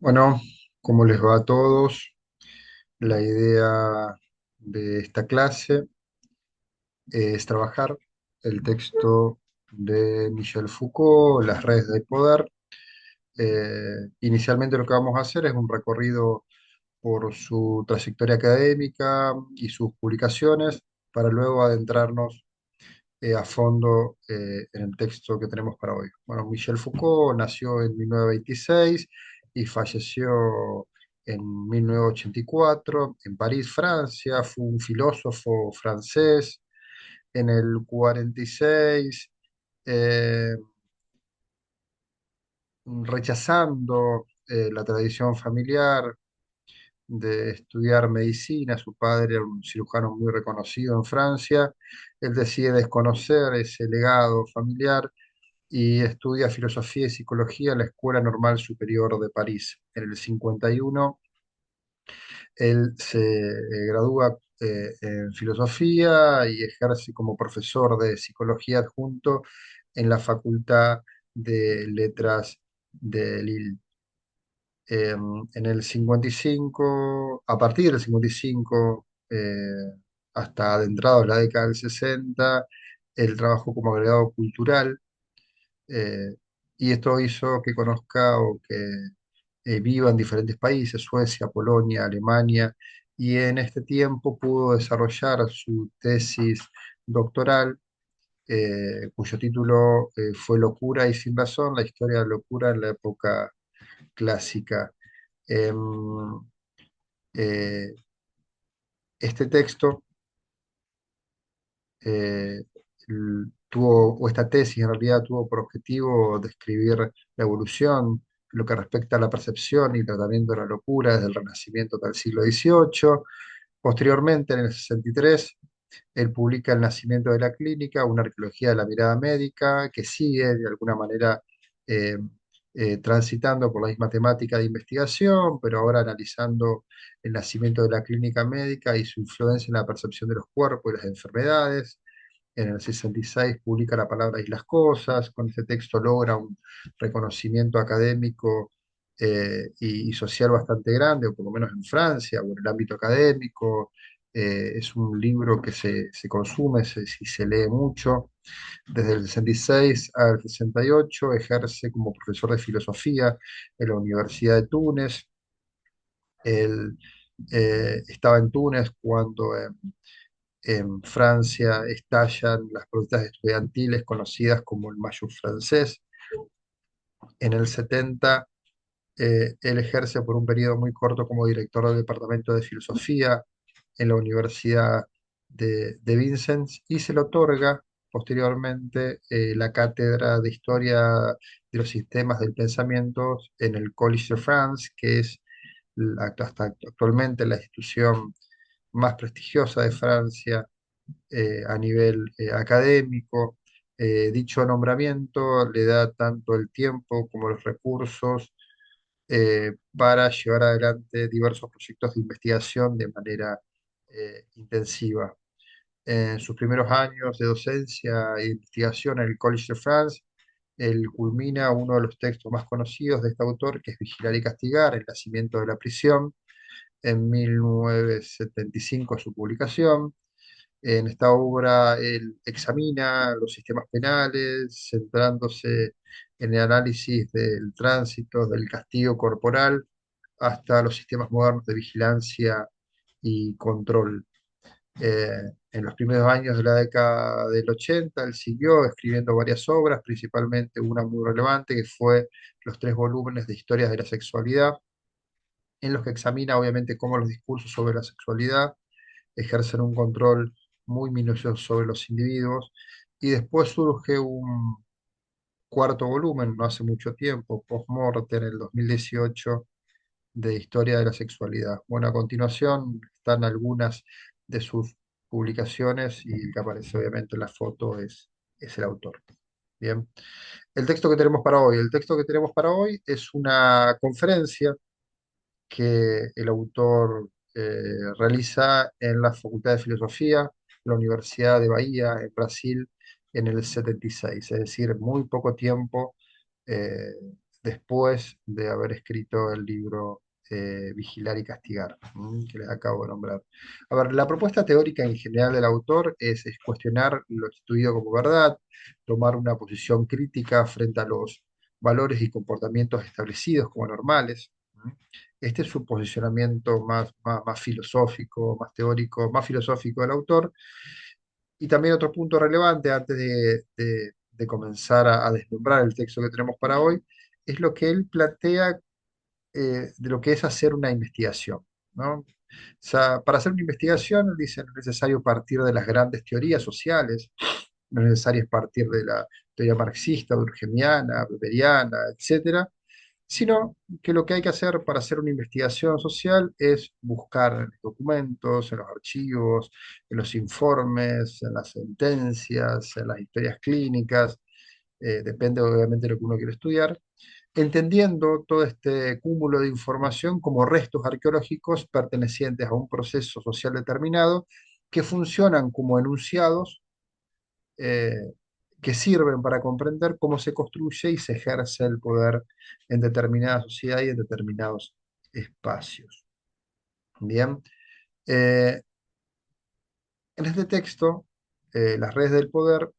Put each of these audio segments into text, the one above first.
Bueno, ¿cómo les va a todos? La idea de esta clase es trabajar el texto de Michel Foucault, Las redes del poder. Inicialmente lo que vamos a hacer es un recorrido por su trayectoria académica y sus publicaciones, para luego adentrarnos a fondo en el texto que tenemos para hoy. Bueno, Michel Foucault nació en 1926 y falleció en 1984 en París, Francia. Fue un filósofo francés. En el 46, eh, rechazando la tradición familiar de estudiar medicina, su padre era un cirujano muy reconocido en Francia. Él decide desconocer ese legado familiar y estudia filosofía y psicología en la Escuela Normal Superior de París. En el 51 él se gradúa en filosofía y ejerce como profesor de psicología adjunto en la Facultad de Letras de Lille. En el 55, a partir del 55, hasta adentrados la década del 60, él trabajó como agregado cultural, eh, y esto hizo que conozca o que viva en diferentes países: Suecia, Polonia, Alemania, y en este tiempo pudo desarrollar su tesis doctoral, cuyo título fue Locura y sin razón, la historia de la locura en la época clásica. Em, eh, este texto eh, o esta tesis en realidad tuvo por objetivo describir la evolución, lo que respecta a la percepción y tratamiento de la locura desde el Renacimiento hasta el siglo XVIII. Posteriormente, en el 63, él publica El nacimiento de la clínica, una arqueología de la mirada médica, que sigue de alguna manera eh, transitando por la misma temática de investigación, pero ahora analizando el nacimiento de la clínica médica y su influencia en la percepción de los cuerpos y las enfermedades. En el 66 publica La palabra y las cosas. Con este texto logra un reconocimiento académico y social bastante grande, o por lo menos en Francia, o en el ámbito académico. Es un libro que se consume, si se lee mucho. Desde el 66 al 68 ejerce como profesor de filosofía en la Universidad de Túnez. Él estaba en Túnez cuando en Francia estallan las protestas estudiantiles conocidas como el Mayo francés. En el 70, él ejerce por un periodo muy corto como director del Departamento de Filosofía en la Universidad de Vincennes, y se le otorga posteriormente la cátedra de Historia de los Sistemas del Pensamiento en el Collège de France, que es hasta actualmente la institución más prestigiosa de Francia a nivel académico. Dicho nombramiento le da tanto el tiempo como los recursos para llevar adelante diversos proyectos de investigación de manera intensiva. En sus primeros años de docencia e investigación en el College de France, él culmina uno de los textos más conocidos de este autor, que es Vigilar y Castigar, El nacimiento de la prisión, en 1975 su publicación. En esta obra él examina los sistemas penales, centrándose en el análisis del tránsito, del castigo corporal, hasta los sistemas modernos de vigilancia y control. En los primeros años de la década del 80, él siguió escribiendo varias obras, principalmente una muy relevante que fue los 3 volúmenes de Historias de la Sexualidad, en los que examina obviamente cómo los discursos sobre la sexualidad ejercen un control muy minucioso sobre los individuos. Y después surge un cuarto volumen, no hace mucho tiempo, post-mortem, en el 2018, de Historia de la Sexualidad. Bueno, a continuación están algunas de sus publicaciones, y el que aparece obviamente en la foto es el autor. Bien, el texto que tenemos para hoy. El texto que tenemos para hoy es una conferencia que el autor realiza en la Facultad de Filosofía, la Universidad de Bahía, en Brasil, en el 76, es decir, muy poco tiempo después de haber escrito el libro Vigilar y Castigar, que les acabo de nombrar. A ver, la propuesta teórica en general del autor es cuestionar lo instituido como verdad, tomar una posición crítica frente a los valores y comportamientos establecidos como normales. Este es su posicionamiento más filosófico, más teórico, más filosófico del autor. Y también otro punto relevante antes de comenzar a desmembrar el texto que tenemos para hoy, es lo que él plantea de lo que es hacer una investigación, ¿no? O sea, para hacer una investigación, él dice, no es necesario partir de las grandes teorías sociales, no es necesario partir de la teoría marxista, durkheimiana, weberiana, etcétera, sino que lo que hay que hacer para hacer una investigación social es buscar en los documentos, en los archivos, en los informes, en las sentencias, en las historias clínicas, depende obviamente de lo que uno quiere estudiar, entendiendo todo este cúmulo de información como restos arqueológicos pertenecientes a un proceso social determinado que funcionan como enunciados eh, que sirven para comprender cómo se construye y se ejerce el poder en determinada sociedad y en determinados espacios. Bien, eh, en este texto, Las redes del poder,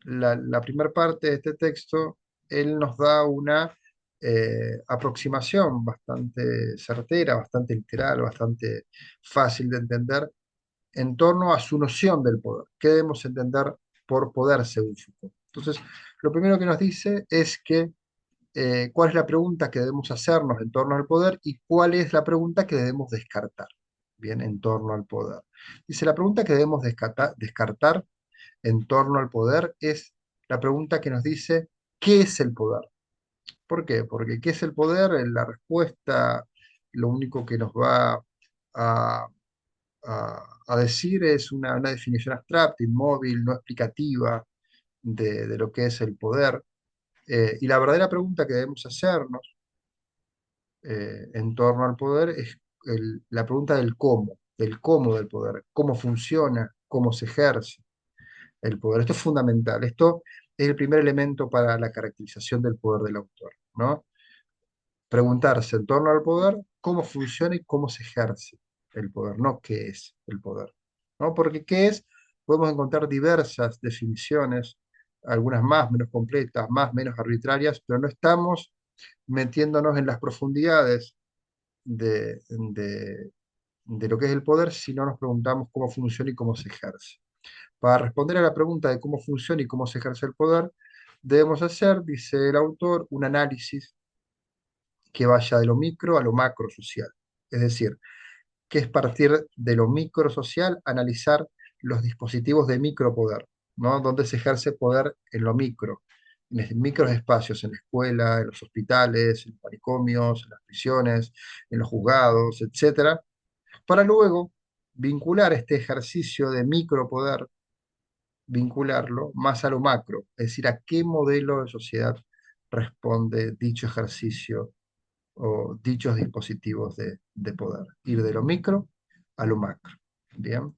la primera parte de este texto, él nos da una aproximación bastante certera, bastante literal, bastante fácil de entender en torno a su noción del poder. ¿Qué debemos entender por poder según Foucault? Entonces, lo primero que nos dice es que cuál es la pregunta que debemos hacernos en torno al poder y cuál es la pregunta que debemos descartar, bien, en torno al poder. Dice, la pregunta que debemos descartar en torno al poder es la pregunta que nos dice, ¿qué es el poder? ¿Por qué? Porque ¿qué es el poder? La respuesta, lo único que nos va a, a decir es una definición abstracta, inmóvil, no explicativa de lo que es el poder. Y la verdadera pregunta que debemos hacernos en torno al poder es la pregunta del cómo del poder, cómo funciona, cómo se ejerce el poder. Esto es fundamental. Esto es el primer elemento para la caracterización del poder del autor, ¿no? Preguntarse en torno al poder cómo funciona y cómo se ejerce el poder, no qué es el poder, ¿no? Porque qué es, podemos encontrar diversas definiciones, algunas más, menos completas, más, menos arbitrarias, pero no estamos metiéndonos en las profundidades de lo que es el poder si no nos preguntamos cómo funciona y cómo se ejerce. Para responder a la pregunta de cómo funciona y cómo se ejerce el poder, debemos hacer, dice el autor, un análisis que vaya de lo micro a lo macro social. Es decir, que es partir de lo micro social, analizar los dispositivos de micropoder, ¿no? Donde se ejerce poder en lo micro, en micros espacios, en la escuela, en los hospitales, en los manicomios, en las prisiones, en los juzgados, etcétera, para luego vincular este ejercicio de micropoder, vincularlo más a lo macro, es decir, a qué modelo de sociedad responde dicho ejercicio o dichos dispositivos de poder, ir de lo micro a lo macro. Bien.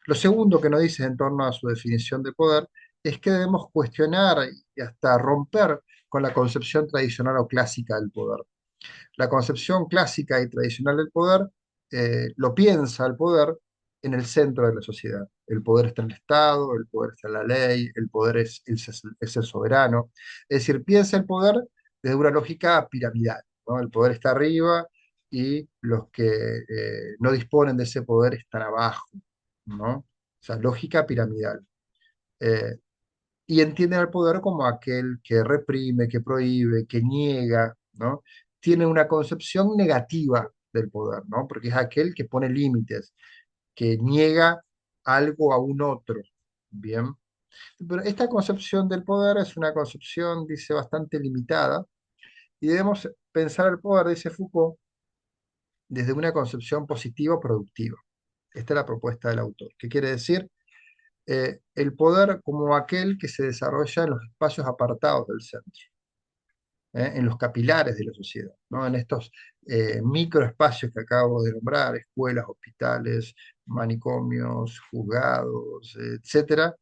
Lo segundo que nos dice en torno a su definición de poder es que debemos cuestionar y hasta romper con la concepción tradicional o clásica del poder. La concepción clásica y tradicional del poder lo piensa el poder en el centro de la sociedad. El poder está en el Estado, el poder está en la ley, el poder es el soberano. Es decir, piensa el poder desde una lógica piramidal, ¿no? El poder está arriba y los que no disponen de ese poder están abajo, ¿no? O sea, lógica piramidal. Eh, y entienden al poder como aquel que reprime, que prohíbe, que niega, ¿no? Tiene una concepción negativa del poder, ¿no? Porque es aquel que pone límites, que niega algo a un otro, ¿bien? Pero esta concepción del poder es una concepción, dice, bastante limitada, y debemos pensar el poder, dice Foucault, desde una concepción positiva productiva. Esta es la propuesta del autor. ¿Qué quiere decir? El poder como aquel que se desarrolla en los espacios apartados del centro, en los capilares de la sociedad, ¿no? En estos microespacios que acabo de nombrar, escuelas, hospitales, manicomios, juzgados, etcétera,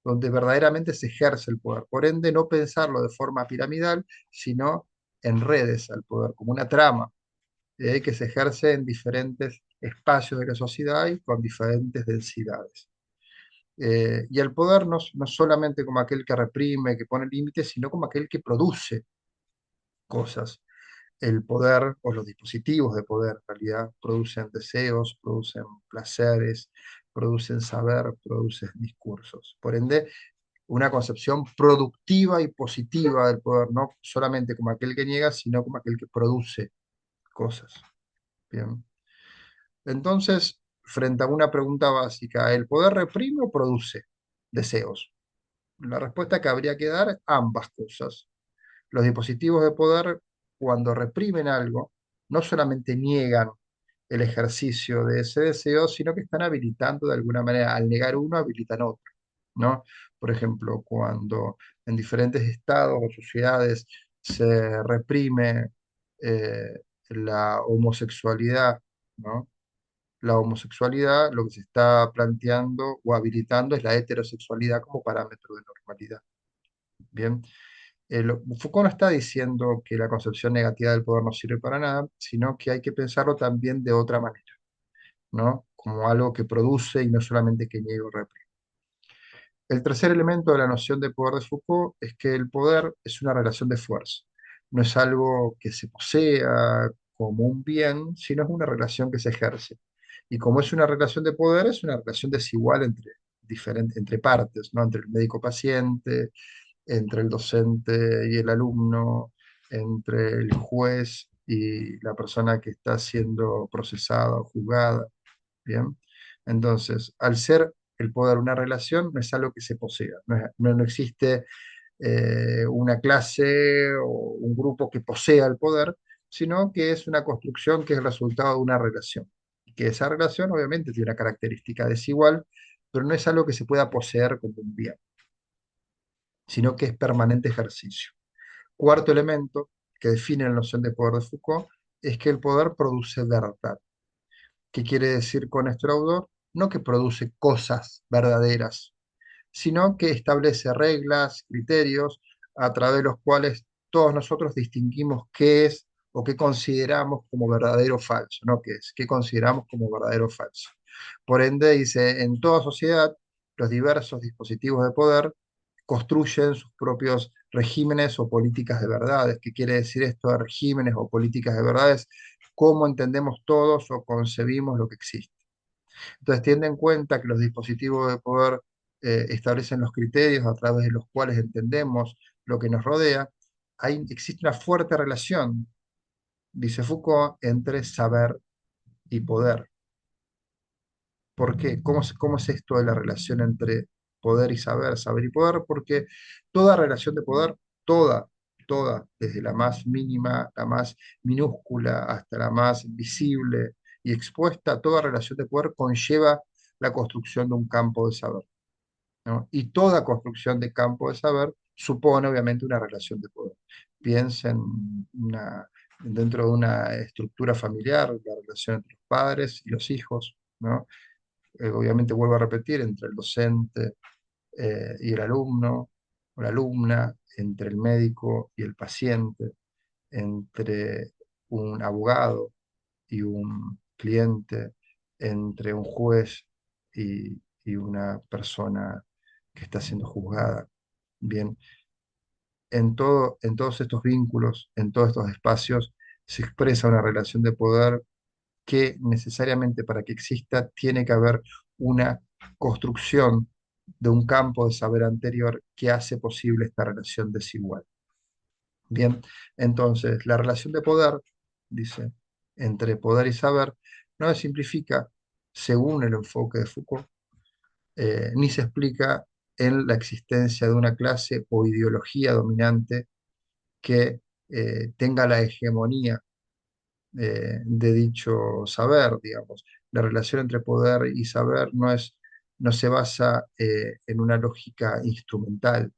donde verdaderamente se ejerce el poder. Por ende, no pensarlo de forma piramidal, sino en redes al poder, como una trama que se ejerce en diferentes espacios de la sociedad y con diferentes densidades. Y el poder no solamente como aquel que reprime, que pone límites, sino como aquel que produce cosas. El poder o los dispositivos de poder en realidad producen deseos, producen placeres, producen saber, producen discursos. Por ende, una concepción productiva y positiva del poder, no solamente como aquel que niega, sino como aquel que produce cosas. Bien. Entonces, frente a una pregunta básica, ¿el poder reprime o produce deseos? La respuesta que habría que dar, ambas cosas. Los dispositivos de poder, cuando reprimen algo, no solamente niegan el ejercicio de ese deseo, sino que están habilitando de alguna manera, al negar uno, habilitan otro, ¿no? Por ejemplo, cuando en diferentes estados o sociedades se reprime la homosexualidad, ¿no? La homosexualidad, lo que se está planteando o habilitando es la heterosexualidad como parámetro de normalidad. Bien, Foucault no está diciendo que la concepción negativa del poder no sirve para nada, sino que hay que pensarlo también de otra manera, ¿no? Como algo que produce y no solamente que niega o reprime. El tercer elemento de la noción de poder de Foucault es que el poder es una relación de fuerza. No es algo que se posea como un bien, sino es una relación que se ejerce. Y como es una relación de poder, es una relación desigual entre partes, ¿no? Entre el médico-paciente, entre el docente y el alumno, entre el juez y la persona que está siendo procesada o juzgada. ¿Bien? Entonces, al ser el poder una relación, no es algo que se posea, no existe una clase o un grupo que posea el poder, sino que es una construcción que es el resultado de una relación. Y que esa relación obviamente tiene una característica desigual, pero no es algo que se pueda poseer como un bien, sino que es permanente ejercicio. Cuarto elemento que define la noción de poder de Foucault es que el poder produce verdad. ¿Qué quiere decir con esto el autor? No que produce cosas verdaderas, sino que establece reglas, criterios, a través de los cuales todos nosotros distinguimos qué es o qué consideramos como verdadero o falso, no qué es, qué consideramos como verdadero o falso. Por ende, dice, en toda sociedad, los diversos dispositivos de poder construyen sus propios regímenes o políticas de verdades. ¿Qué quiere decir esto de regímenes o políticas de verdades? ¿Cómo entendemos todos o concebimos lo que existe? Entonces, tiene en cuenta que los dispositivos de poder establecen los criterios a través de los cuales entendemos lo que nos rodea. Existe una fuerte relación, dice Foucault, entre saber y poder. ¿Por qué? Cómo es esto de la relación entre poder y saber y poder? Porque toda relación de poder, desde la más mínima, la más minúscula, hasta la más visible y expuesta, toda relación de poder conlleva la construcción de un campo de saber, ¿no? Y toda construcción de campo de saber supone obviamente una relación de poder. Piensen dentro de una estructura familiar, la relación entre los padres y los hijos, ¿no? Obviamente vuelvo a repetir, entre el docente y el alumno o la alumna, entre el médico y el paciente, entre un abogado y un cliente, entre un juez y una persona que está siendo juzgada. Bien, en todos estos vínculos, en todos estos espacios, se expresa una relación de poder que necesariamente para que exista tiene que haber una construcción de un campo de saber anterior que hace posible esta relación desigual. Bien, entonces la relación de poder, dice, entre poder y saber, no se simplifica según el enfoque de Foucault, ni se explica en la existencia de una clase o ideología dominante que tenga la hegemonía de dicho saber, digamos. La relación entre poder y saber no se basa en una lógica instrumental.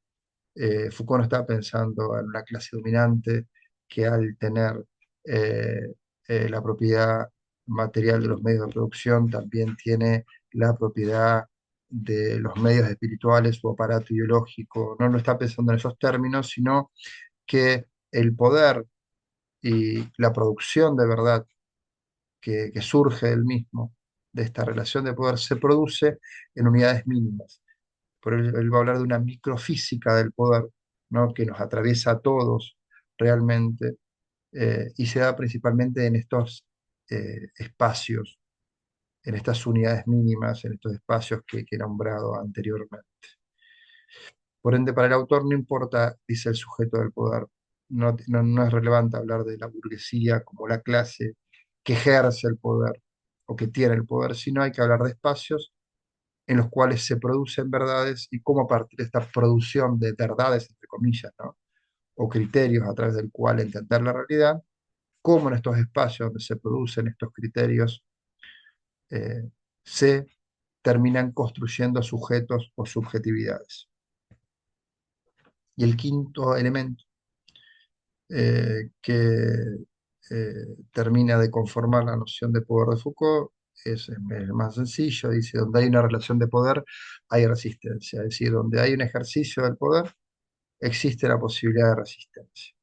Foucault no está pensando en una clase dominante que al tener eh, la propiedad material de los medios de producción también tiene la propiedad de los medios espirituales o aparato ideológico. No lo está pensando en esos términos, sino que el poder y la producción de verdad que surge del mismo, de esta relación de poder, se produce en unidades mínimas. Por él va a hablar de una microfísica del poder, ¿no? Que nos atraviesa a todos realmente, y se da principalmente en estos espacios, en estas unidades mínimas, en estos espacios que he nombrado anteriormente. Por ende, para el autor no importa, dice el sujeto del poder, no es relevante hablar de la burguesía como la clase que ejerce el poder o que tiene el poder, sino hay que hablar de espacios en los cuales se producen verdades y cómo a partir de esta producción de verdades, entre comillas, ¿no? O criterios a través del cual entender la realidad, cómo en estos espacios donde se producen estos criterios eh, se terminan construyendo sujetos o subjetividades. Y el quinto elemento que termina de conformar la noción de poder de Foucault es más sencillo, dice, donde hay una relación de poder, hay resistencia, es decir, donde hay un ejercicio del poder, existe la posibilidad de resistencia.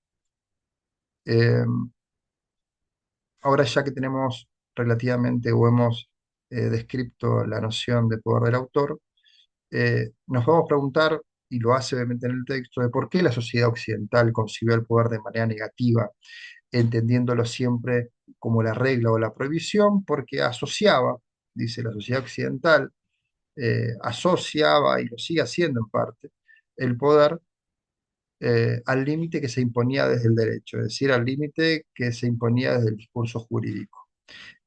Eh, Ahora ya que tenemos relativamente o hemos descrito la noción de poder del autor, nos vamos a preguntar, y lo hace obviamente en el texto, de por qué la sociedad occidental concibió el poder de manera negativa, entendiéndolo siempre como la regla o la prohibición, porque asociaba, dice la sociedad occidental, asociaba y lo sigue haciendo en parte, el poder al límite que se imponía desde el derecho, es decir, al límite que se imponía desde el discurso jurídico.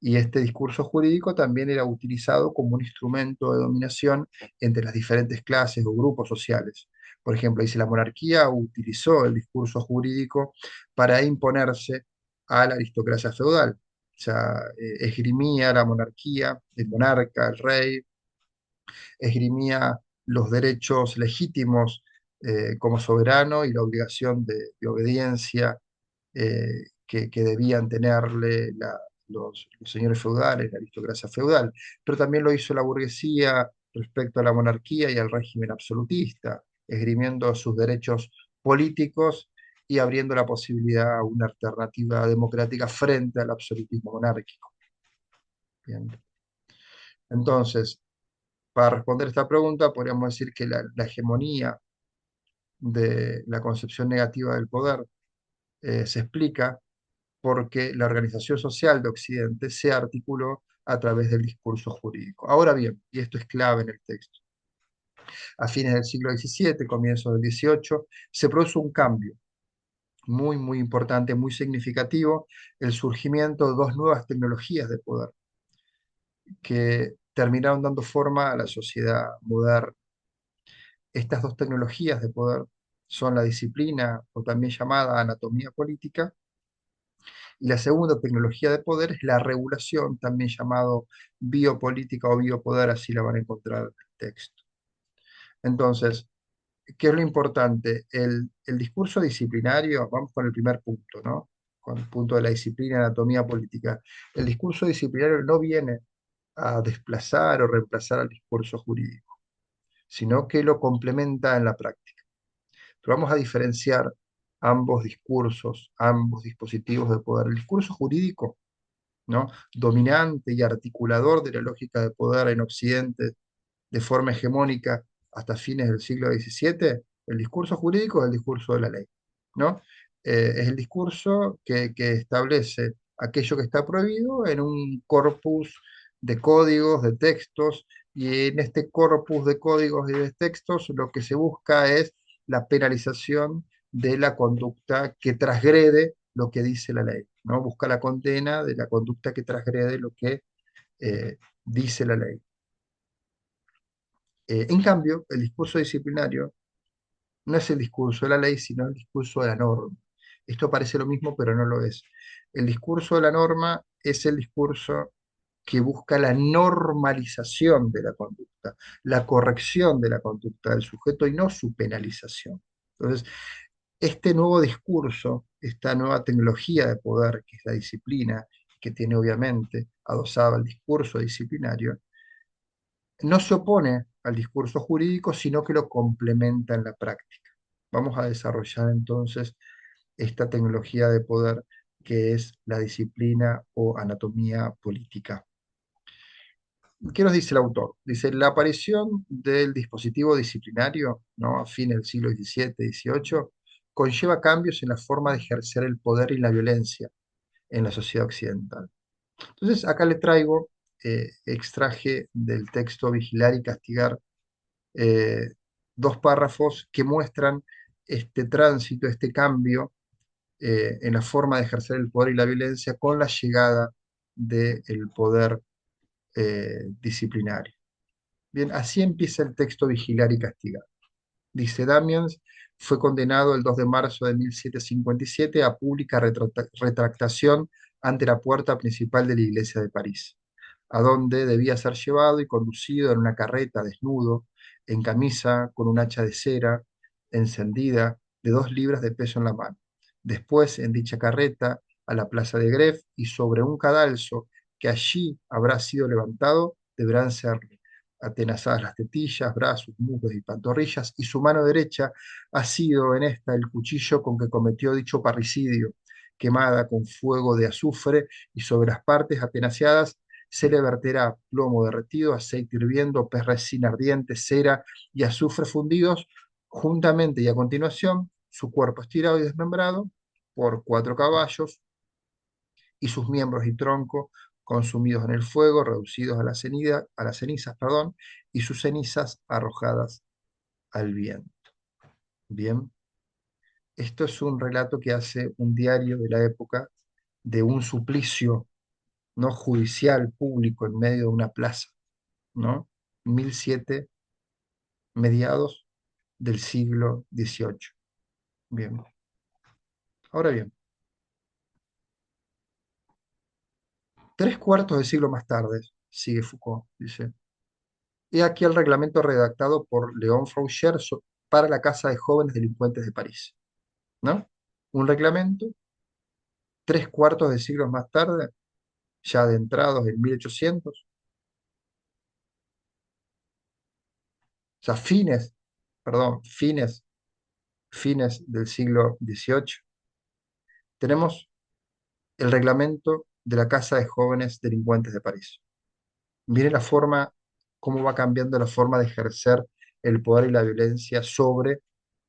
Y este discurso jurídico también era utilizado como un instrumento de dominación entre las diferentes clases o grupos sociales. Por ejemplo, dice la monarquía utilizó el discurso jurídico para imponerse a la aristocracia feudal. O sea, esgrimía la monarquía, el monarca, el rey, esgrimía los derechos legítimos como soberano y la obligación de obediencia que debían tenerle los señores feudales, la aristocracia feudal, pero también lo hizo la burguesía respecto a la monarquía y al régimen absolutista, esgrimiendo sus derechos políticos y abriendo la posibilidad a una alternativa democrática frente al absolutismo monárquico. Bien. Entonces, para responder esta pregunta, podríamos decir que la hegemonía de la concepción negativa del poder se explica porque la organización social de Occidente se articuló a través del discurso jurídico. Ahora bien, y esto es clave en el texto, a fines del siglo XVII, comienzos del XVIII, se produce un cambio muy importante, muy significativo, el surgimiento de dos nuevas tecnologías de poder que terminaron dando forma a la sociedad moderna. Estas dos tecnologías de poder son la disciplina, o también llamada anatomía política, y la segunda tecnología de poder es la regulación, también llamado biopolítica o biopoder, así la van a encontrar en el texto. Entonces, ¿qué es lo importante? El discurso disciplinario, vamos con el primer punto, ¿no? Con el punto de la disciplina, anatomía política. El discurso disciplinario no viene a desplazar o reemplazar al discurso jurídico, sino que lo complementa en la práctica. Pero vamos a diferenciar ambos discursos, ambos dispositivos de poder. El discurso jurídico, ¿no? Dominante y articulador de la lógica de poder en Occidente de forma hegemónica hasta fines del siglo XVII, el discurso jurídico es el discurso de la ley, ¿no? Es el discurso que establece aquello que está prohibido en un corpus de códigos, de textos, y en este corpus de códigos y de textos lo que se busca es la penalización de la conducta que transgrede lo que dice la ley, ¿no? Busca la condena de la conducta que transgrede lo que dice la ley. En cambio, el discurso disciplinario no es el discurso de la ley, sino el discurso de la norma. Esto parece lo mismo, pero no lo es. El discurso de la norma es el discurso que busca la normalización de la conducta, la corrección de la conducta del sujeto y no su penalización. Entonces, este nuevo discurso, esta nueva tecnología de poder, que es la disciplina, que tiene obviamente adosado el discurso disciplinario, no se opone al discurso jurídico, sino que lo complementa en la práctica. Vamos a desarrollar entonces esta tecnología de poder que es la disciplina o anatomía política. ¿Qué nos dice el autor? Dice, la aparición del dispositivo disciplinario, ¿no? A fines del siglo XVII, XVIII, conlleva cambios en la forma de ejercer el poder y la violencia en la sociedad occidental. Entonces, acá le traigo, extraje del texto Vigilar y Castigar, eh, dos párrafos que muestran este tránsito, este cambio en la forma de ejercer el poder y la violencia con la llegada del poder disciplinario. Bien, así empieza el texto Vigilar y Castigar. Dice, Damiens fue condenado el 2 de marzo de 1757 a pública retractación ante la puerta principal de la iglesia de París, a donde debía ser llevado y conducido en una carreta desnudo, en camisa, con un hacha de cera encendida, de 2 libras de peso en la mano. Después, en dicha carreta, a la plaza de Greve y sobre un cadalso que allí habrá sido levantado, deberán serle atenazadas las tetillas, brazos, muslos y pantorrillas, y su mano derecha ha sido en esta el cuchillo con que cometió dicho parricidio, quemada con fuego de azufre, y sobre las partes atenaciadas se le verterá plomo derretido, aceite hirviendo, pez resina ardiente, cera y azufre fundidos juntamente, y a continuación su cuerpo estirado y desmembrado por 4 caballos y sus miembros y tronco consumidos en el fuego, reducidos a las cenizas, perdón, y sus cenizas arrojadas al viento. Bien, esto es un relato que hace un diario de la época de un suplicio no judicial público en medio de una plaza, ¿no? 1007, mediados del siglo XVIII. Bien, ahora bien, 3 cuartos de siglo más tarde, sigue Foucault, dice, he aquí el reglamento redactado por Léon Frouchère para la Casa de Jóvenes Delincuentes de París, ¿no? Un reglamento, 3 cuartos de siglo más tarde, ya adentrados en 1800, o sea, fines del siglo XVIII, tenemos el reglamento de la Casa de Jóvenes Delincuentes de París. Viene la forma, cómo va cambiando la forma de ejercer el poder y la violencia sobre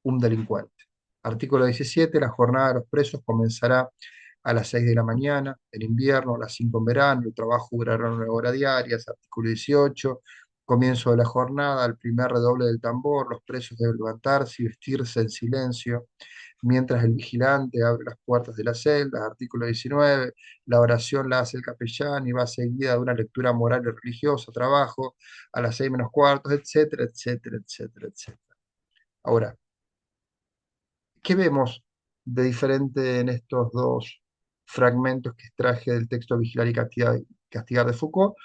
un delincuente. Artículo 17, la jornada de los presos comenzará a las 6 de la mañana, en invierno, a las 5 en verano, el trabajo durará 9 horas diarias. Artículo 18, comienzo de la jornada, al primer redoble del tambor, los presos deben levantarse y vestirse en silencio mientras el vigilante abre las puertas de la celda. Artículo 19, la oración la hace el capellán y va seguida de una lectura moral y religiosa, trabajo a las 6 menos cuartos, etcétera, etcétera, etcétera, etcétera. Ahora, ¿qué vemos de diferente en estos dos fragmentos que extraje del texto Vigilar y Castigar de Foucault?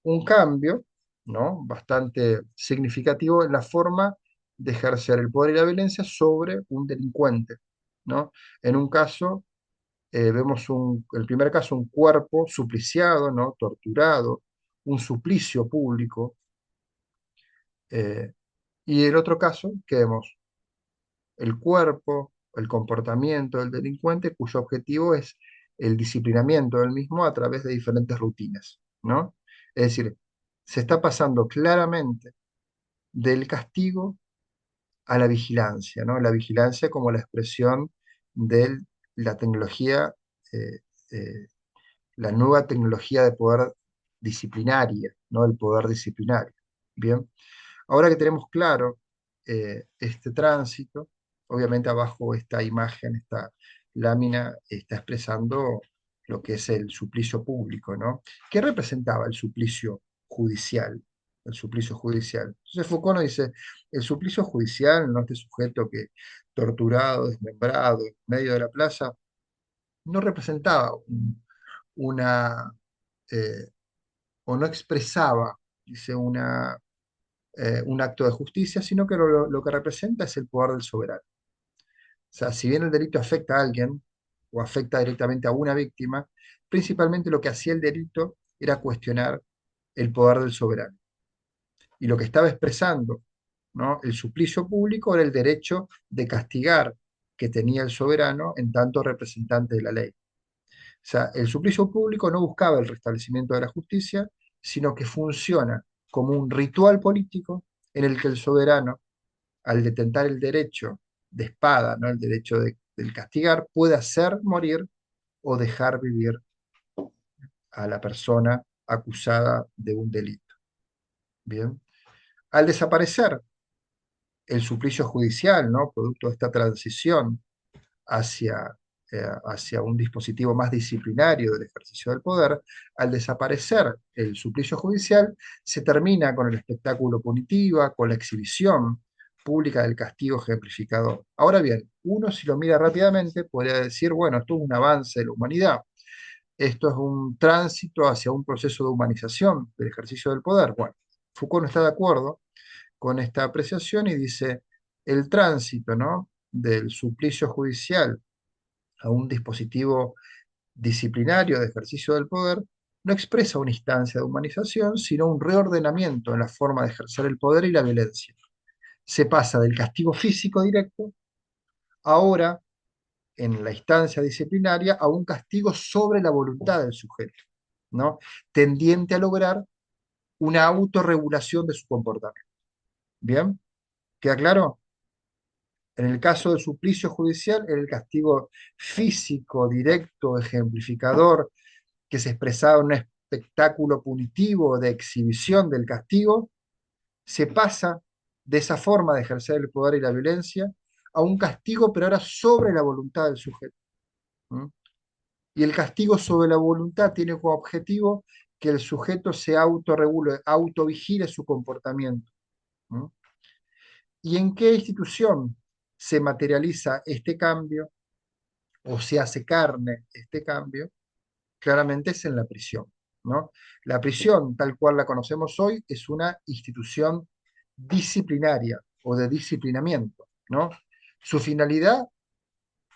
Un cambio, ¿no? Bastante significativo en la forma de ejercer el poder y la violencia sobre un delincuente, ¿no? En un caso, vemos el primer caso, un cuerpo supliciado, ¿no? Torturado, un suplicio público, y el otro caso, que vemos el cuerpo, el comportamiento del delincuente, cuyo objetivo es el disciplinamiento del mismo a través de diferentes rutinas, ¿no? Es decir, se está pasando claramente del castigo a la vigilancia, ¿no? La vigilancia como la expresión de la tecnología, eh, eh, la nueva tecnología de poder disciplinaria, ¿no? El poder disciplinario. Bien, ahora que tenemos claro este tránsito, obviamente abajo esta imagen, esta lámina está expresando lo que es el suplicio público, ¿no? ¿Qué representaba el suplicio judicial? El suplicio judicial. Entonces Foucault nos dice, el suplicio judicial, ¿no? Este sujeto que torturado, desmembrado, en medio de la plaza, no representaba una, eh, o no expresaba, dice, un acto de justicia, sino que lo que representa es el poder del soberano. O sea, si bien el delito afecta a alguien o afecta directamente a una víctima, principalmente lo que hacía el delito era cuestionar el poder del soberano. Y lo que estaba expresando, ¿no? El suplicio público era el derecho de castigar que tenía el soberano en tanto representante de la ley. sea, el suplicio público no buscaba el restablecimiento de la justicia, sino que funciona como un ritual político en el que el soberano, al detentar el derecho de espada, ¿no? El derecho del castigar, puede hacer morir o dejar vivir a la persona acusada de un delito. Bien. Al desaparecer el suplicio judicial, ¿no? Producto de esta transición hacia, hacia un dispositivo más disciplinario del ejercicio del poder, al desaparecer el suplicio judicial, se termina con el espectáculo punitivo, con la exhibición pública del castigo ejemplificador. Ahora bien, uno si lo mira rápidamente podría decir, bueno, esto es un avance de la humanidad, esto es un tránsito hacia un proceso de humanización del ejercicio del poder. Bueno, Foucault no está de acuerdo con esta apreciación y dice, el tránsito, ¿no? Del suplicio judicial a un dispositivo disciplinario de ejercicio del poder no expresa una instancia de humanización, sino un reordenamiento en la forma de ejercer el poder y la violencia. Se pasa del castigo físico directo, ahora en la instancia disciplinaria, a un castigo sobre la voluntad del sujeto, ¿no? Tendiente a lograr una autorregulación de su comportamiento. ¿Bien? ¿Queda claro? En el caso del suplicio judicial, el castigo físico, directo, ejemplificador, que se expresaba en un espectáculo punitivo de exhibición del castigo, se pasa de esa forma de ejercer el poder y la violencia a un castigo, pero ahora sobre la voluntad del sujeto. ¿Mm? Y el castigo sobre la voluntad tiene como objetivo que el sujeto se autorregule, autovigile su comportamiento. ¿Mm? ¿Y en qué institución se materializa este cambio o se hace carne este cambio? Claramente es en la prisión, ¿no? La prisión, tal cual la conocemos hoy, es una institución disciplinaria o de disciplinamiento, ¿no? Su finalidad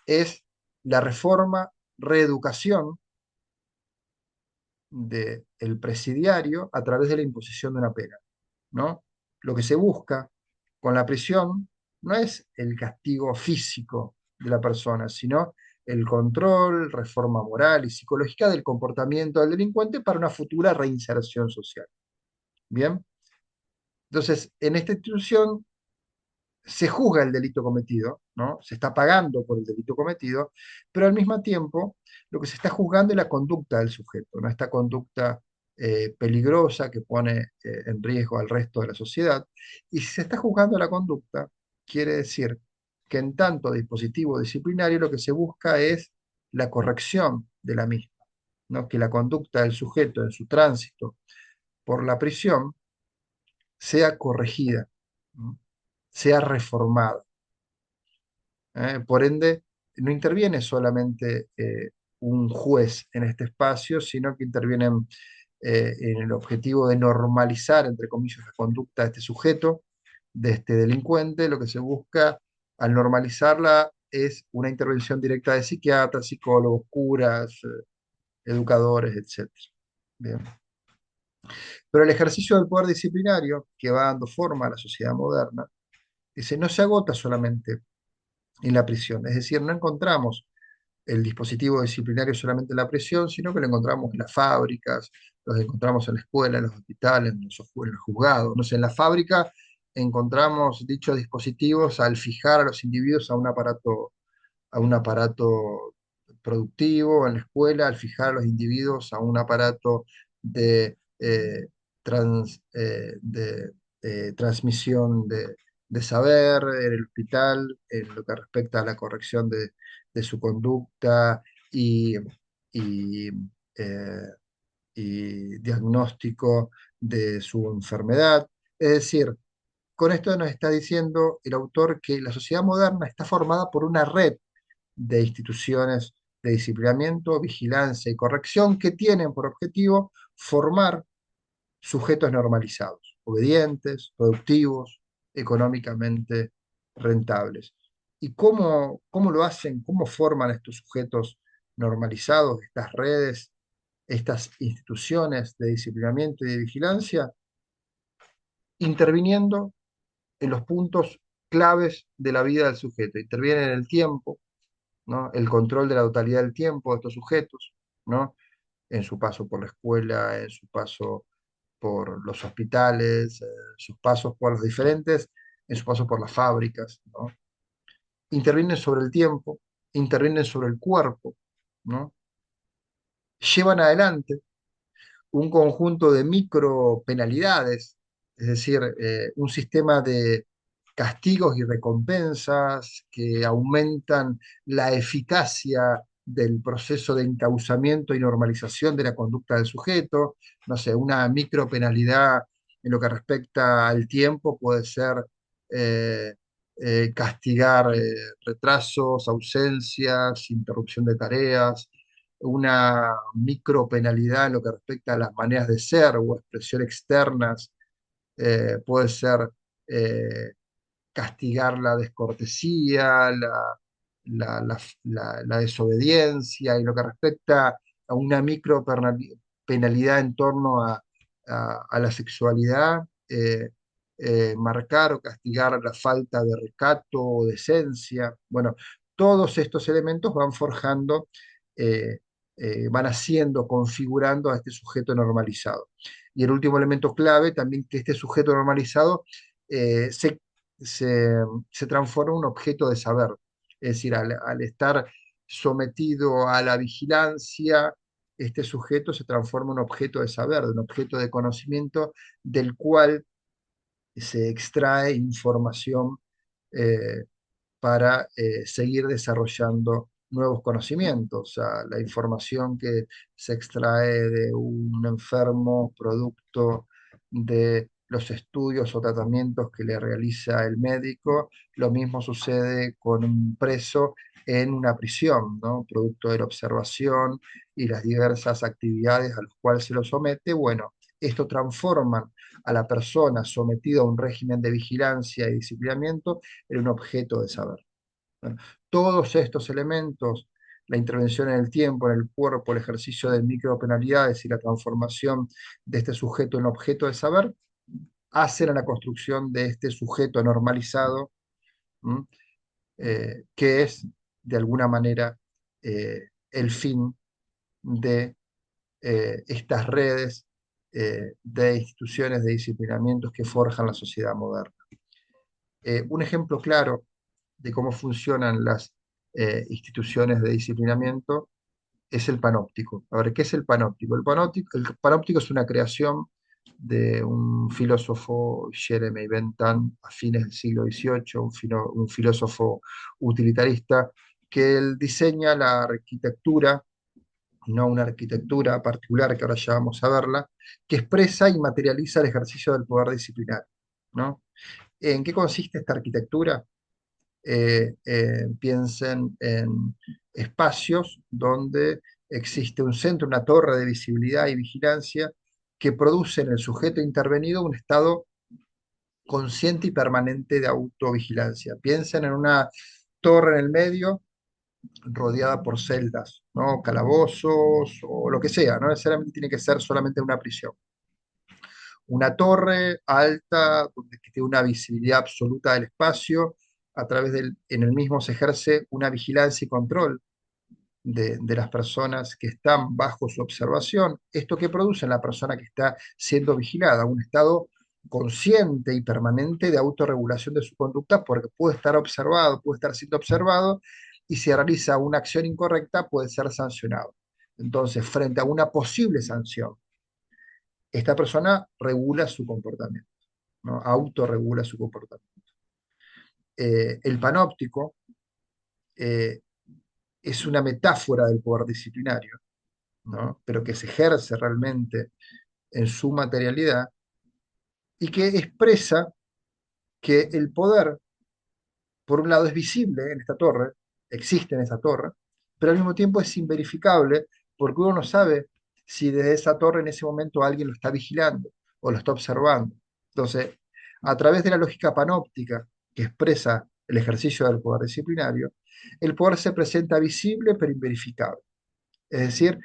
es la reforma, reeducación del presidiario a través de la imposición de una pena, ¿no? Lo que se busca con la prisión no es el castigo físico de la persona, sino el control, reforma moral y psicológica del comportamiento del delincuente para una futura reinserción social. Bien, entonces en esta institución se juzga el delito cometido, ¿no? Se está pagando por el delito cometido, pero al mismo tiempo lo que se está juzgando es la conducta del sujeto, ¿no? Esta conducta peligrosa que pone en riesgo al resto de la sociedad. Y si se está juzgando la conducta, quiere decir que en tanto dispositivo disciplinario lo que se busca es la corrección de la misma, ¿no? Que la conducta del sujeto en su tránsito por la prisión sea corregida, ¿no? Sea reformada. Por ende, no interviene solamente un juez en este espacio, sino que intervienen en el objetivo de normalizar, entre comillas, la conducta de este sujeto, de este delincuente. Lo que se busca al normalizarla es una intervención directa de psiquiatras, psicólogos, curas, educadores, etc. Bien. Pero el ejercicio del poder disciplinario, que va dando forma a la sociedad moderna, dice, no se agota solamente en la prisión, es decir, no encontramos el dispositivo disciplinario solamente en la prisión, sino que lo encontramos en las fábricas, los encontramos en la escuela, en los hospitales, en los juzgados. No sé, en la fábrica encontramos dichos dispositivos al fijar a los individuos a un aparato productivo, en la escuela al fijar a los individuos a un aparato de, transmisión de saber, en el hospital, en lo que respecta a la corrección de su conducta y, y, eh, y diagnóstico de su enfermedad. Es decir, con esto nos está diciendo el autor que la sociedad moderna está formada por una red de instituciones de disciplinamiento, vigilancia y corrección que tienen por objetivo formar sujetos normalizados, obedientes, productivos, económicamente rentables. ¿Y cómo lo hacen? ¿Cómo forman estos sujetos normalizados, estas redes, estas instituciones de disciplinamiento y de vigilancia? Interviniendo en los puntos claves de la vida del sujeto. Intervienen en el tiempo, ¿no? El control de la totalidad del tiempo de estos sujetos, ¿no? En su paso por la escuela, en su paso por los hospitales, sus pasos por los diferentes, en su paso por las fábricas, ¿no? Intervienen sobre el tiempo, intervienen sobre el cuerpo, ¿no? Llevan adelante un conjunto de micro penalidades, es decir, un sistema de castigos y recompensas que aumentan la eficacia del proceso de encauzamiento y normalización de la conducta del sujeto. No sé, una micro penalidad en lo que respecta al tiempo puede ser eh, castigar retrasos, ausencias, interrupción de tareas, una micropenalidad en lo que respecta a las maneras de ser o expresión externas, puede ser eh, castigar la descortesía, la desobediencia, y lo que respecta a una micropenalidad en torno a la sexualidad, marcar o castigar la falta de recato o decencia. Bueno, todos estos elementos van forjando, eh, van haciendo, configurando a este sujeto normalizado. Y el último elemento clave también, que este sujeto normalizado se, se transforma en un objeto de saber. Es decir, al estar sometido a la vigilancia, este sujeto se transforma en un objeto de saber, un objeto de conocimiento del cual se extrae información eh, para seguir desarrollando nuevos conocimientos. O sea, la información que se extrae de un enfermo producto de los estudios o tratamientos que le realiza el médico, lo mismo sucede con un preso en una prisión, ¿no? Producto de la observación y las diversas actividades a las cuales se lo somete. Bueno, esto transforma a la persona sometida a un régimen de vigilancia y disciplinamiento en un objeto de saber. Bueno, todos estos elementos, la intervención en el tiempo, en el cuerpo, el ejercicio de micropenalidades y la transformación de este sujeto en objeto de saber, hacen a la construcción de este sujeto normalizado, ¿m? Que es, de alguna manera, el fin de estas redes de instituciones de disciplinamientos que forjan la sociedad moderna. Un ejemplo claro de cómo funcionan las instituciones de disciplinamiento es el panóptico. A ver, ¿qué es el panóptico? El panóptico es una creación de un filósofo, Jeremy Bentham, a fines del siglo XVIII, un filósofo utilitarista, que él diseña la arquitectura, no una arquitectura particular que ahora ya vamos a verla, que expresa y materializa el ejercicio del poder disciplinario, ¿no? ¿En qué consiste esta arquitectura? Piensen en espacios donde existe un centro, una torre de visibilidad y vigilancia que produce en el sujeto intervenido un estado consciente y permanente de autovigilancia. Piensen en una torre en el medio rodeada por celdas, ¿no? Calabozos o lo que sea, no necesariamente tiene que ser solamente una prisión. Una torre alta, donde que tiene una visibilidad absoluta del espacio, en el mismo se ejerce una vigilancia y control de las personas que están bajo su observación. Esto que produce en la persona que está siendo vigilada, un estado consciente y permanente de autorregulación de su conducta, porque puede estar observado, puede estar siendo observado, y si realiza una acción incorrecta puede ser sancionado. Entonces, frente a una posible sanción, esta persona regula su comportamiento, ¿no? Autorregula su comportamiento. El panóptico eh, es una metáfora del poder disciplinario, ¿no? Pero que se ejerce realmente en su materialidad y que expresa que el poder, por un lado, es visible en esta torre, existe en esa torre, pero al mismo tiempo es inverificable porque uno no sabe si desde esa torre en ese momento alguien lo está vigilando o lo está observando. Entonces, a través de la lógica panóptica que expresa el ejercicio del poder disciplinario, el poder se presenta visible pero inverificable. Es decir,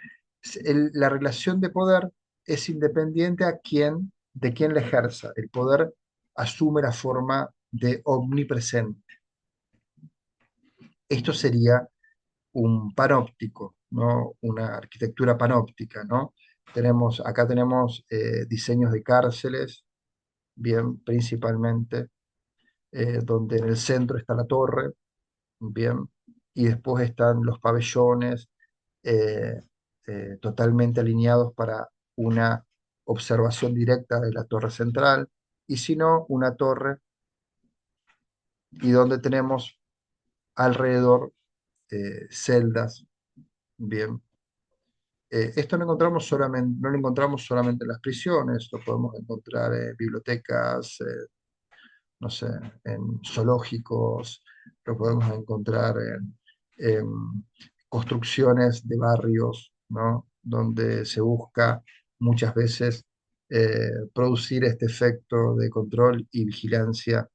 la relación de poder es independiente de quien la ejerza. El poder asume la forma de omnipresente. Esto sería un panóptico, ¿no? Una arquitectura panóptica, ¿no? Acá tenemos diseños de cárceles, bien, principalmente, donde en el centro está la torre, bien, y después están los pabellones eh, totalmente alineados para una observación directa de la torre central, y si no, una torre y donde tenemos alrededor celdas, bien. Esto no lo encontramos solamente en las prisiones, lo podemos encontrar en bibliotecas, no sé, en zoológicos, lo podemos encontrar en construcciones de barrios, ¿no? Donde se busca muchas veces producir este efecto de control y vigilancia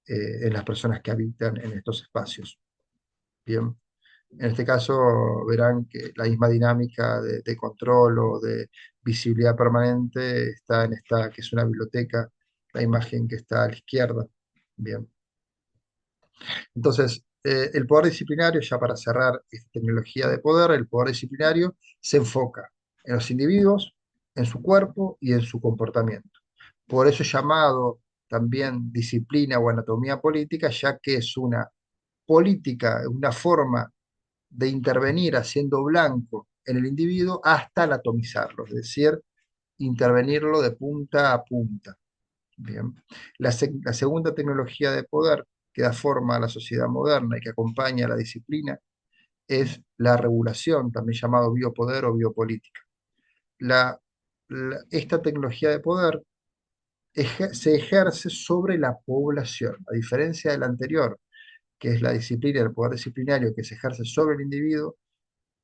en las personas que habitan en estos espacios. Bien. En este caso verán que la misma dinámica de control o de visibilidad permanente está en esta, que es una biblioteca, la imagen que está a la izquierda. Bien. Entonces, el poder disciplinario, ya para cerrar esta tecnología de poder, el poder disciplinario se enfoca en los individuos, en su cuerpo y en su comportamiento. Por eso es llamado también disciplina o anatomía política, ya que es una política, una forma de intervenir haciendo blanco en el individuo hasta el atomizarlo, es decir, intervenirlo de punta a punta. Bien. La segunda tecnología de poder que da forma a la sociedad moderna y que acompaña a la disciplina es la regulación, también llamado biopoder o biopolítica. Esta tecnología de poder se ejerce sobre la población, a diferencia de la anterior, que es la disciplina, el poder disciplinario que se ejerce sobre el individuo.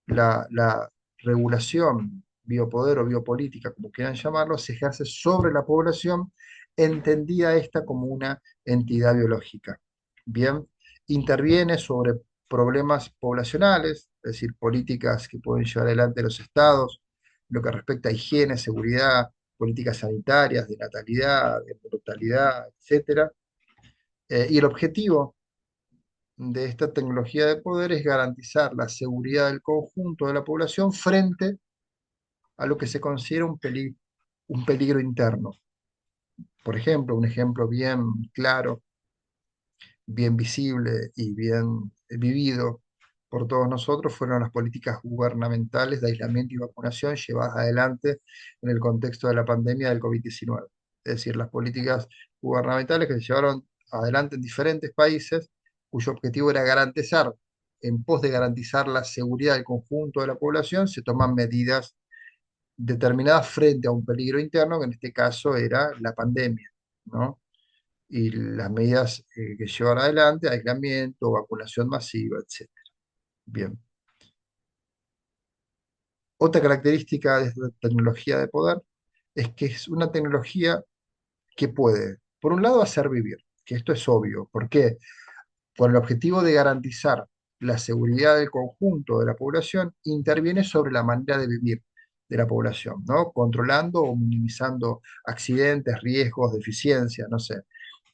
La regulación, biopoder o biopolítica, como quieran llamarlo, se ejerce sobre la población, entendida esta como una entidad biológica. Bien, interviene sobre problemas poblacionales, es decir, políticas que pueden llevar adelante los estados, lo que respecta a higiene, seguridad, políticas sanitarias, de natalidad, de mortalidad, etcétera. Y el objetivo de esta tecnología de poder es garantizar la seguridad del conjunto de la población frente a lo que se considera un peligro interno. Por ejemplo, un ejemplo bien claro, bien visible y bien vivido por todos nosotros fueron las políticas gubernamentales de aislamiento y vacunación llevadas adelante en el contexto de la pandemia del COVID-19. Es decir, las políticas gubernamentales que se llevaron adelante en diferentes países, cuyo objetivo era garantizar, en pos de garantizar la seguridad del conjunto de la población, se toman medidas determinadas frente a un peligro interno, que en este caso era la pandemia, ¿no? Y las medidas que llevan adelante, aislamiento, vacunación masiva, etc. Bien. Otra característica de esta tecnología de poder es que es una tecnología que puede, por un lado, hacer vivir, que esto es obvio. ¿Por qué? Por el objetivo de garantizar la seguridad del conjunto de la población, interviene sobre la manera de vivir de la población, ¿no? Controlando o minimizando accidentes, riesgos, deficiencias, no sé.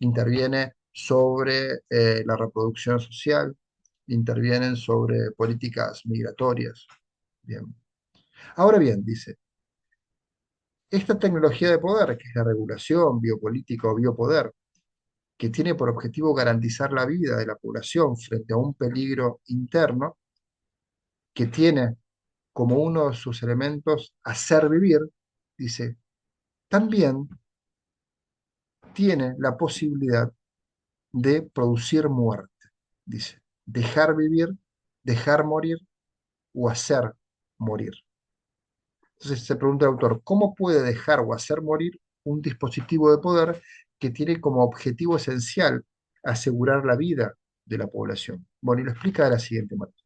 Interviene sobre la reproducción social, intervienen sobre políticas migratorias. Bien. Ahora bien, dice, esta tecnología de poder, que es la regulación biopolítica o biopoder, que tiene por objetivo garantizar la vida de la población frente a un peligro interno, que tiene como uno de sus elementos hacer vivir, dice, también tiene la posibilidad de producir muerte, dice, dejar vivir, dejar morir o hacer morir. Entonces se pregunta el autor, ¿cómo puede dejar o hacer morir un dispositivo de poder que tiene como objetivo esencial asegurar la vida de la población? Bueno, y lo explica de la siguiente manera.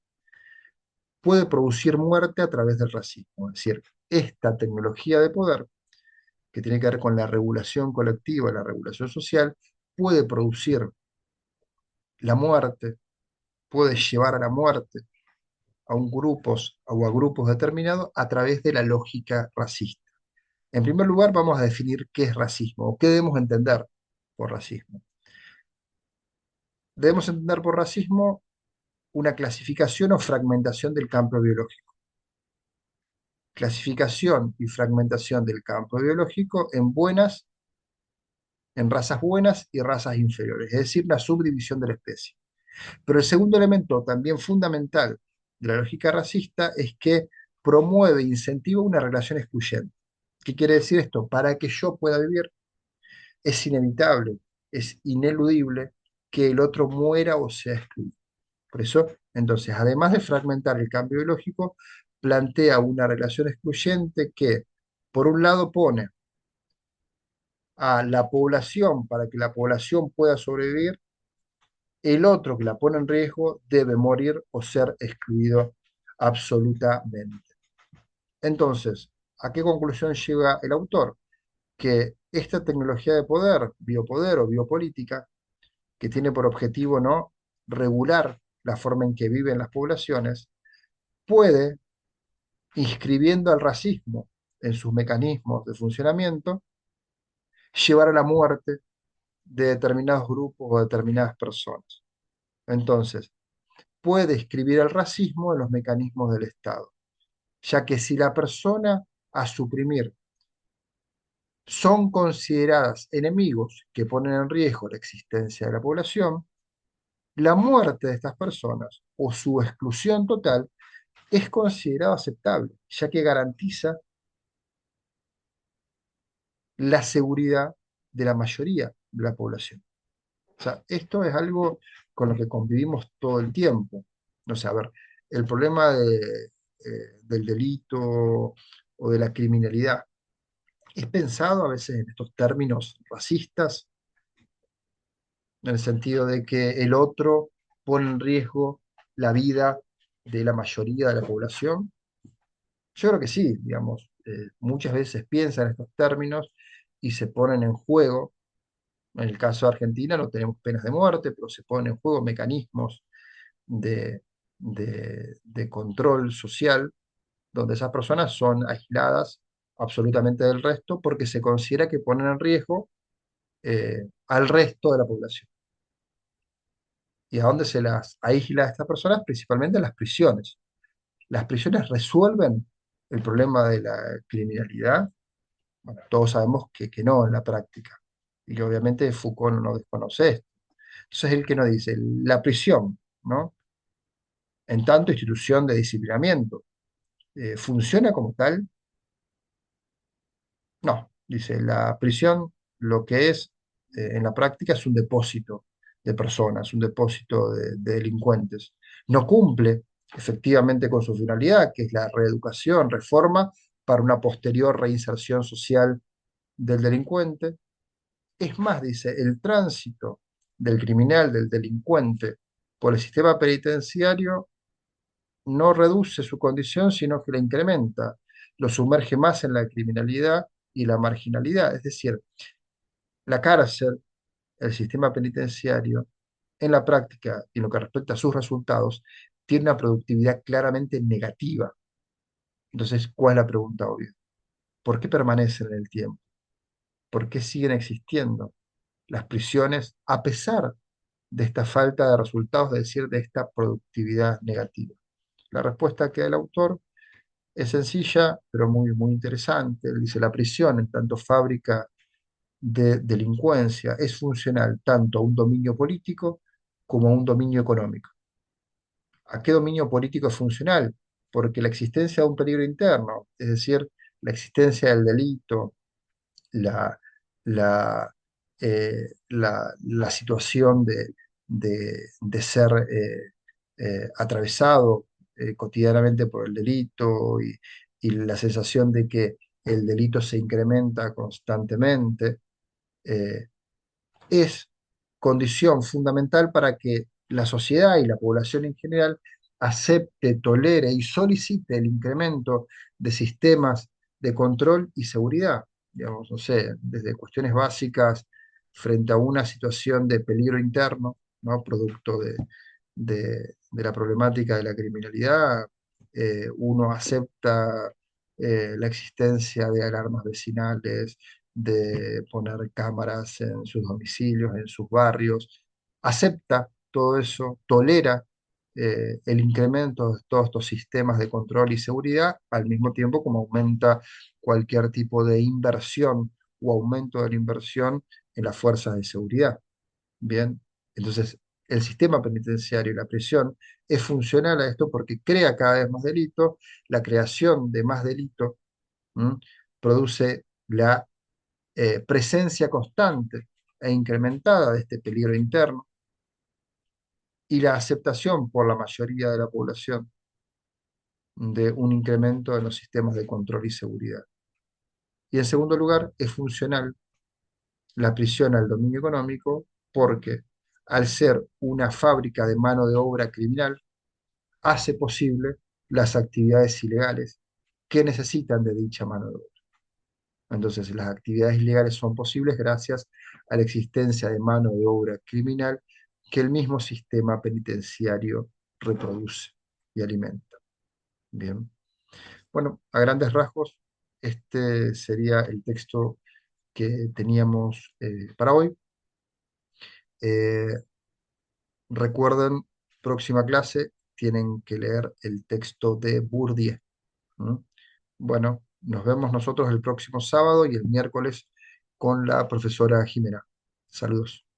Puede producir muerte a través del racismo, es decir, esta tecnología de poder, que tiene que ver con la regulación colectiva, la regulación social, puede producir la muerte, puede llevar a la muerte a un grupos o a grupos determinados a través de la lógica racista. En primer lugar, vamos a definir qué es racismo o qué debemos entender por racismo. Debemos entender por racismo una clasificación o fragmentación del campo biológico. Clasificación y fragmentación del campo biológico en razas buenas y razas inferiores, es decir, la subdivisión de la especie. Pero el segundo elemento también fundamental de la lógica racista es que promueve e incentiva una relación excluyente. ¿Qué quiere decir esto? Para que yo pueda vivir, es inevitable, es ineludible que el otro muera o sea excluido. Por eso, entonces, además de fragmentar el cambio biológico, plantea una relación excluyente que, por un lado, pone a la población para que la población pueda sobrevivir, el otro que la pone en riesgo debe morir o ser excluido absolutamente. Entonces, ¿a qué conclusión llega el autor? Que esta tecnología de poder o biopolítica, que tiene por objetivo no regular la forma en que viven las poblaciones, puede, inscribiendo al racismo en sus mecanismos de funcionamiento, llevar a la muerte de determinados grupos o determinadas personas. Entonces, puede inscribir el racismo en los mecanismos del Estado, ya que si la persona a suprimir son consideradas enemigos que ponen en riesgo la existencia de la población, la muerte de estas personas o su exclusión total es considerado aceptable, ya que garantiza la seguridad de la mayoría de la población. O sea, esto es algo con lo que convivimos todo el tiempo. O sea, a ver, el problema del delito o de la criminalidad es pensado a veces en estos términos racistas, en el sentido de que el otro pone en riesgo la vida de la mayoría de la población. Yo creo que sí, digamos, muchas veces piensan en estos términos y se ponen en juego. En el caso de Argentina no tenemos penas de muerte, pero se ponen en juego mecanismos de, de control social, donde esas personas son aisladas absolutamente del resto porque se considera que ponen en riesgo al resto de la población. ¿Y a dónde se las aísla a estas personas? Principalmente en las prisiones. ¿Las prisiones resuelven el problema de la criminalidad? Bueno, todos sabemos que no en la práctica. Y que obviamente Foucault no desconoce esto. Entonces, el que nos dice, la prisión, ¿no? En tanto institución de disciplinamiento, ¿funciona como tal? No, dice, la prisión lo que es en la práctica es un depósito de personas, un depósito de delincuentes. No cumple efectivamente con su finalidad, que es la reeducación, reforma para una posterior reinserción social del delincuente. Es más, dice, el tránsito del criminal, del delincuente, por el sistema penitenciario no reduce su condición, sino que la incrementa, lo sumerge más en la criminalidad y la marginalidad. Es decir, la cárcel, el sistema penitenciario, en la práctica y en lo que respecta a sus resultados, tiene una productividad claramente negativa. Entonces, ¿cuál es la pregunta obvia? ¿Por qué permanecen en el tiempo? ¿Por qué siguen existiendo las prisiones a pesar de esta falta de resultados, es decir, de esta productividad negativa? La respuesta que da el autor es sencilla, pero muy, muy interesante. Él dice, la prisión, en tanto fábrica de delincuencia, es funcional tanto a un dominio político como a un dominio económico. ¿A qué dominio político es funcional? Porque la existencia de un peligro interno, es decir, la existencia del delito, la, la, la situación de ser atravesado cotidianamente por el delito y la sensación de que el delito se incrementa constantemente, eh, es condición fundamental para que la sociedad y la población en general acepte, tolere y solicite el incremento de sistemas de control y seguridad. Digamos, no sé, desde cuestiones básicas frente a una situación de peligro interno, ¿no? Producto de la problemática de la criminalidad, uno acepta la existencia de alarmas vecinales, de poner cámaras en sus domicilios, en sus barrios, acepta todo eso, tolera el incremento de todos estos sistemas de control y seguridad, al mismo tiempo como aumenta cualquier tipo de inversión o aumento de la inversión en las fuerzas de seguridad. Bien, entonces el sistema penitenciario y la prisión es funcional a esto porque crea cada vez más delitos, la creación de más delitos, ¿m? Produce la presencia constante e incrementada de este peligro interno y la aceptación por la mayoría de la población de un incremento en los sistemas de control y seguridad. Y en segundo lugar, es funcional la prisión al dominio económico porque al ser una fábrica de mano de obra criminal, hace posible las actividades ilegales que necesitan de dicha mano de obra. Entonces, las actividades ilegales son posibles gracias a la existencia de mano de obra criminal que el mismo sistema penitenciario reproduce y alimenta. Bien. Bueno, a grandes rasgos, este sería el texto que teníamos para hoy. Eh, Recuerden, próxima clase tienen que leer el texto de Bourdieu. ¿Mm? Bueno, nos vemos nosotros el próximo sábado y el miércoles con la profesora Jimena. Saludos.